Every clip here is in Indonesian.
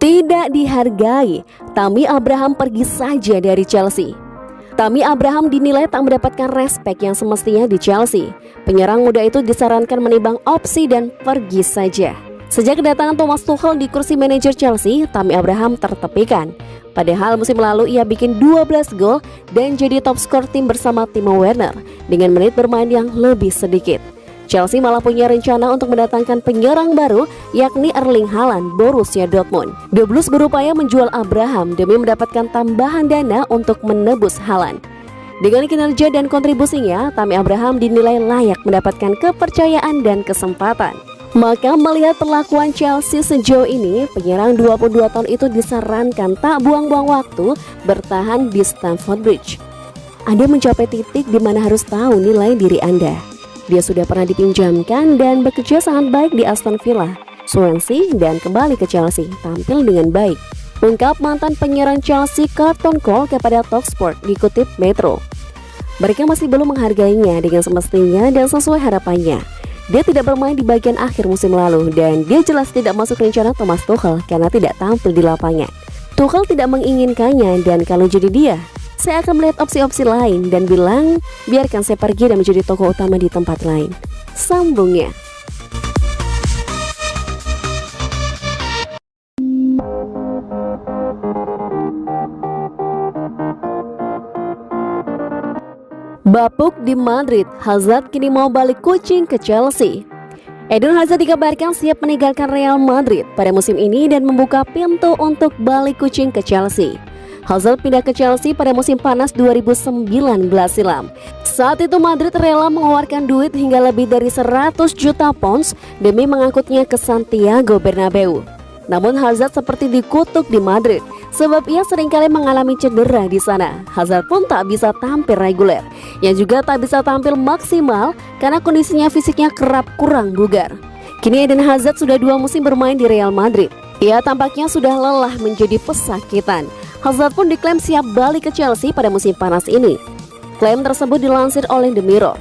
Tidak dihargai, Tammy Abraham pergi saja dari Chelsea. Tammy Abraham dinilai tak mendapatkan respek yang semestinya di Chelsea. Penyerang muda itu disarankan menimbang opsi dan pergi saja. Sejak kedatangan Thomas Tuchel di kursi manajer Chelsea, Tammy Abraham tertepikan. Padahal musim lalu ia bikin 12 gol dan jadi top skor tim bersama Timo Werner dengan menit bermain yang lebih sedikit. Chelsea malah punya rencana untuk mendatangkan penyerang baru, yakni Erling Haaland, Borussia Dortmund. The Blues berupaya menjual Abraham demi mendapatkan tambahan dana untuk menebus Haaland. Dengan kinerja dan kontribusinya, Tammy Abraham dinilai layak mendapatkan kepercayaan dan kesempatan. Maka melihat perlakuan Chelsea sejauh ini, penyerang 22 tahun itu disarankan tak buang-buang waktu bertahan di Stamford Bridge. Anda mencapai titik di mana harus tahu nilai diri Anda. Dia sudah pernah dipinjamkan dan bekerja sangat baik di Aston Villa, Swansea, dan kembali ke Chelsea, tampil dengan baik. Ungkap mantan penyerang Chelsea Carlton Cole kepada Talksport, dikutip Metro. Mereka masih belum menghargainya dengan semestinya dan sesuai harapannya. Dia tidak bermain di bagian akhir musim lalu dan dia jelas tidak masuk rencana Thomas Tuchel karena tidak tampil di lapangan. Tuchel tidak menginginkannya dan kalau jadi dia, saya akan melihat opsi-opsi lain dan bilang, biarkan saya pergi dan menjadi tokoh utama di tempat lain. Sambungnya. Bapuk di Madrid, Hazard kini mau balik kucing ke Chelsea. Eden Hazard dikabarkan siap meninggalkan Real Madrid pada musim ini dan membuka pintu untuk balik kucing ke Chelsea. Hazard pindah ke Chelsea pada musim panas 2019 silam. Saat itu Madrid rela mengeluarkan duit hingga lebih dari 100 juta pounds demi mengangkutnya ke Santiago Bernabeu. Namun Hazard seperti dikutuk di Madrid sebab ia seringkali mengalami cedera di sana. Hazard pun tak bisa tampil reguler, yang juga tak bisa tampil maksimal karena kondisinya fisiknya kerap kurang bugar. Kini Eden Hazard sudah 2 musim bermain di Real Madrid. Ia tampaknya sudah lelah menjadi pesakitan. Hazard pun diklaim siap balik ke Chelsea pada musim panas ini. Klaim tersebut dilansir oleh The Mirror.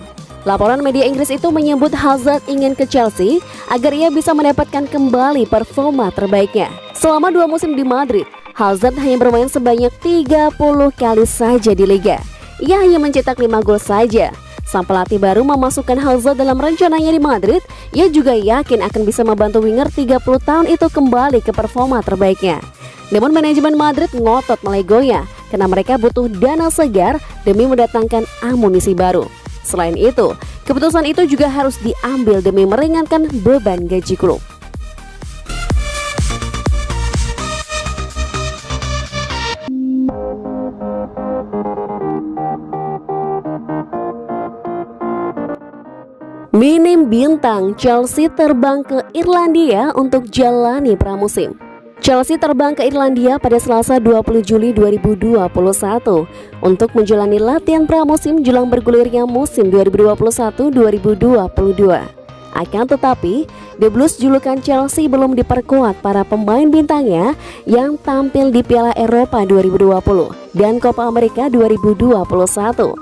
Laporan media Inggris itu menyebut Hazard ingin ke Chelsea agar ia bisa mendapatkan kembali performa terbaiknya. Selama 2 musim di Madrid, Hazard hanya bermain sebanyak 30 kali saja di Liga. Ia hanya mencetak 5 gol saja. Sang pelatih baru memasukkan Hazard dalam rencananya di Madrid. Ia juga yakin akan bisa membantu winger 30 tahun itu kembali ke performa terbaiknya. Namun manajemen Madrid ngotot melegonya karena mereka butuh dana segar demi mendatangkan amunisi baru. Selain itu, keputusan itu juga harus diambil demi meringankan beban gaji klub. Minim bintang, Chelsea terbang ke Irlandia untuk jalani pramusim. Chelsea terbang ke Irlandia pada Selasa 20 Juli 2021 untuk menjalani latihan pramusim jelang bergulirnya musim 2021-2022. Akan tetapi, The Blues julukan Chelsea belum diperkuat para pemain bintangnya yang tampil di Piala Eropa 2020 dan Copa America 2021.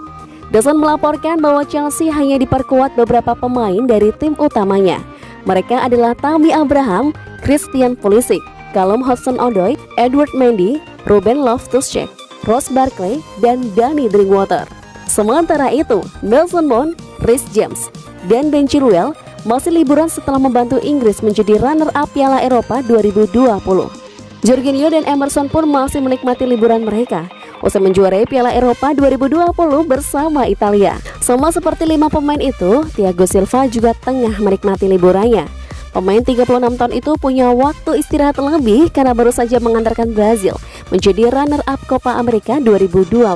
Dasan melaporkan bahwa Chelsea hanya diperkuat beberapa pemain dari tim utamanya. Mereka adalah Tammy Abraham, Christian Pulisic, Callum Hudson-Odoi, Edward Mendy, Ruben Loftus-Cheek, Ross Barkley, dan Danny Drinkwater. Sementara itu, Mason Mount, Reece James, dan Ben Chilwell masih liburan setelah membantu Inggris menjadi runner-up Piala Eropa 2020. Jorginho dan Emerson pun masih menikmati liburan mereka usai menjuarai Piala Eropa 2020 bersama Italia. Sama seperti 5 pemain itu, Thiago Silva juga tengah menikmati liburannya. Pemain 36 tahun itu punya waktu istirahat lebih karena baru saja mengantarkan Brazil menjadi runner-up Copa America 2021.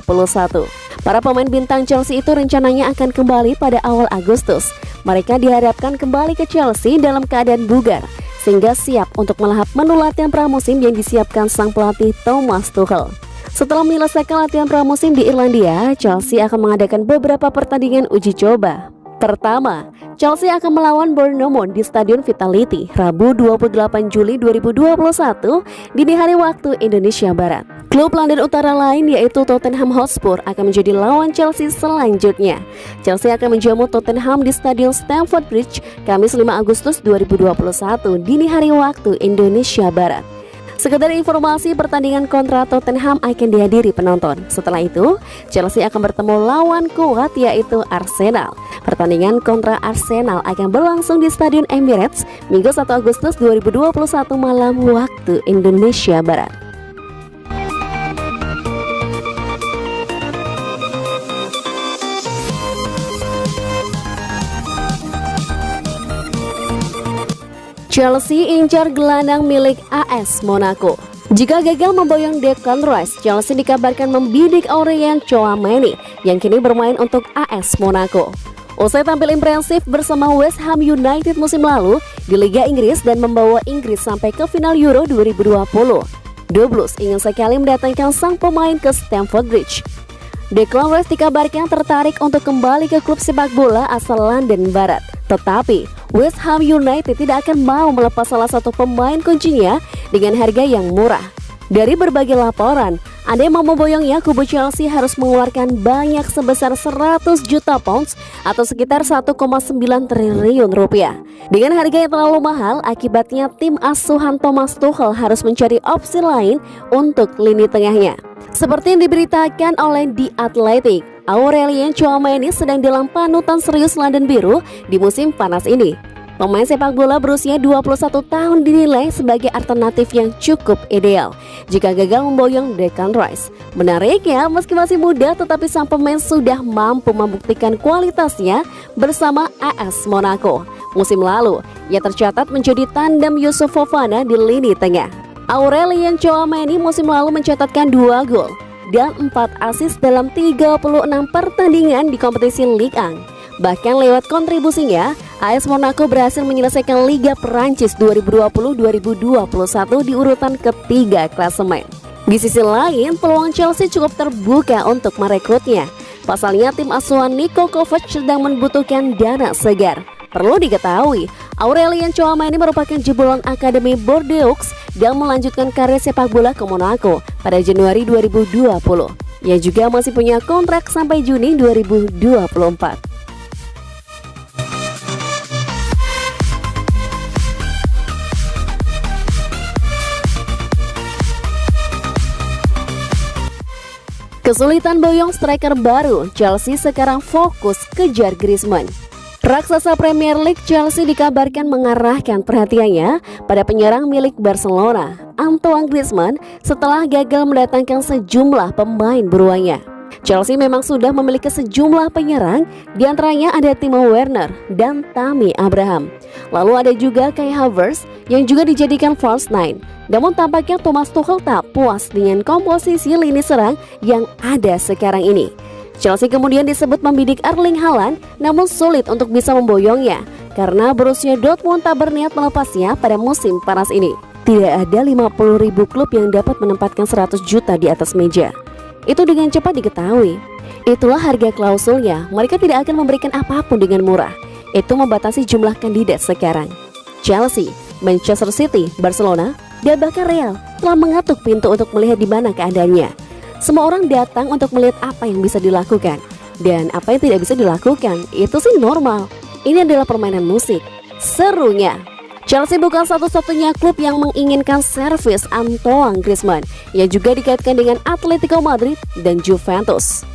Para pemain bintang Chelsea itu rencananya akan kembali pada awal Agustus. Mereka diharapkan kembali ke Chelsea dalam keadaan bugar, sehingga siap untuk melahap menu latihan pramusim yang disiapkan sang pelatih Thomas Tuchel. Setelah menyelesaikan latihan pramusim di Irlandia, Chelsea akan mengadakan beberapa pertandingan uji coba. Pertama, Chelsea akan melawan Bournemouth di Stadion Vitality Rabu 28 Juli 2021 dini hari waktu Indonesia Barat. Klub London Utara lain yaitu Tottenham Hotspur akan menjadi lawan Chelsea selanjutnya. Chelsea akan menjamu Tottenham di Stadion Stamford Bridge Kamis 5 Agustus 2021 dini hari waktu Indonesia Barat. Sekedar informasi, pertandingan kontra Tottenham akan dihadiri penonton. Setelah itu, Chelsea akan bertemu lawan kuat yaitu Arsenal. Pertandingan kontra Arsenal akan berlangsung di Stadion Emirates Minggu 1 Agustus 2021 malam waktu Indonesia Barat. Chelsea incar gelandang milik AS Monaco. Jika gagal memboyong Declan Rice, Chelsea dikabarkan membidik Aurelien Tchouameni yang kini bermain untuk AS Monaco. Usai tampil impresif bersama West Ham United musim lalu di Liga Inggris dan membawa Inggris sampai ke final Euro 2020, The Blues ingin sekali mendatangkan sang pemain ke Stamford Bridge. Declan Rice dikabarkan tertarik untuk kembali ke klub sepak bola asal London Barat. Tetapi, West Ham United tidak akan mau melepas salah satu pemain kuncinya dengan harga yang murah. Dari berbagai laporan, Anda yang mau memboyongnya, kubu Chelsea harus mengeluarkan banyak sebesar 100 juta pounds atau sekitar 1,9 triliun rupiah. Dengan harga yang terlalu mahal, akibatnya tim asuhan Thomas Tuchel harus mencari opsi lain untuk lini tengahnya. Seperti yang diberitakan oleh The Athletic, Aurelien Tchouameni sedang dalam panutan serius London Biru di musim panas ini. Pemain sepak bola berusia 21 tahun dinilai sebagai alternatif yang cukup ideal jika gagal memboyong Declan Rice. Menariknya, meski masih muda tetapi sang pemain sudah mampu membuktikan kualitasnya bersama AS Monaco. Musim lalu, ia tercatat menjadi tandem Youssouf Fofana di lini tengah. Aurelien Tchouameni musim lalu mencatatkan 2 gol dan 4 assist dalam 36 pertandingan di kompetisi Ligue 1. Bahkan lewat kontribusinya, AS Monaco berhasil menyelesaikan Liga Perancis 2020-2021 di urutan ketiga klasemen. Di sisi lain, peluang Chelsea cukup terbuka untuk merekrutnya. Pasalnya tim asuhan Niko Kovac sedang membutuhkan dana segar. Perlu diketahui, Aurelien Tchouameni merupakan jebolan Akademi Bordeaux dan melanjutkan karir sepak bola ke Monaco pada Januari 2020. Ia juga masih punya kontrak sampai Juni 2024. Kesulitan boyong striker baru, Chelsea sekarang fokus kejar Griezmann. Raksasa Premier League Chelsea dikabarkan mengarahkan perhatiannya pada penyerang milik Barcelona, Antoine Griezmann, setelah gagal mendatangkan sejumlah pemain buruannya. Chelsea memang sudah memiliki sejumlah penyerang, diantaranya ada Timo Werner dan Tammy Abraham. Lalu ada juga Kai Havertz yang juga dijadikan false nine. Namun tampaknya Thomas Tuchel tak puas dengan komposisi lini serang yang ada sekarang ini. Chelsea kemudian disebut membidik Erling Haaland, namun sulit untuk bisa memboyongnya karena Borussia Dortmund tak berniat melepasnya pada musim panas ini. Tidak ada 50.000 klub yang dapat menempatkan 100 juta di atas meja. Itu dengan cepat diketahui. Itulah harga klausulnya, mereka tidak akan memberikan apapun dengan murah. Itu membatasi jumlah kandidat sekarang. Chelsea, Manchester City, Barcelona, dan bahkan Real telah mengetuk pintu untuk melihat di mana keadaannya. Semua orang datang untuk melihat apa yang bisa dilakukan. Dan apa yang tidak bisa dilakukan, itu sih normal. Ini adalah permainan musik. Serunya, Chelsea bukan satu-satunya klub yang menginginkan servis Antoine Griezmann. Ia juga dikaitkan dengan Atletico Madrid dan Juventus.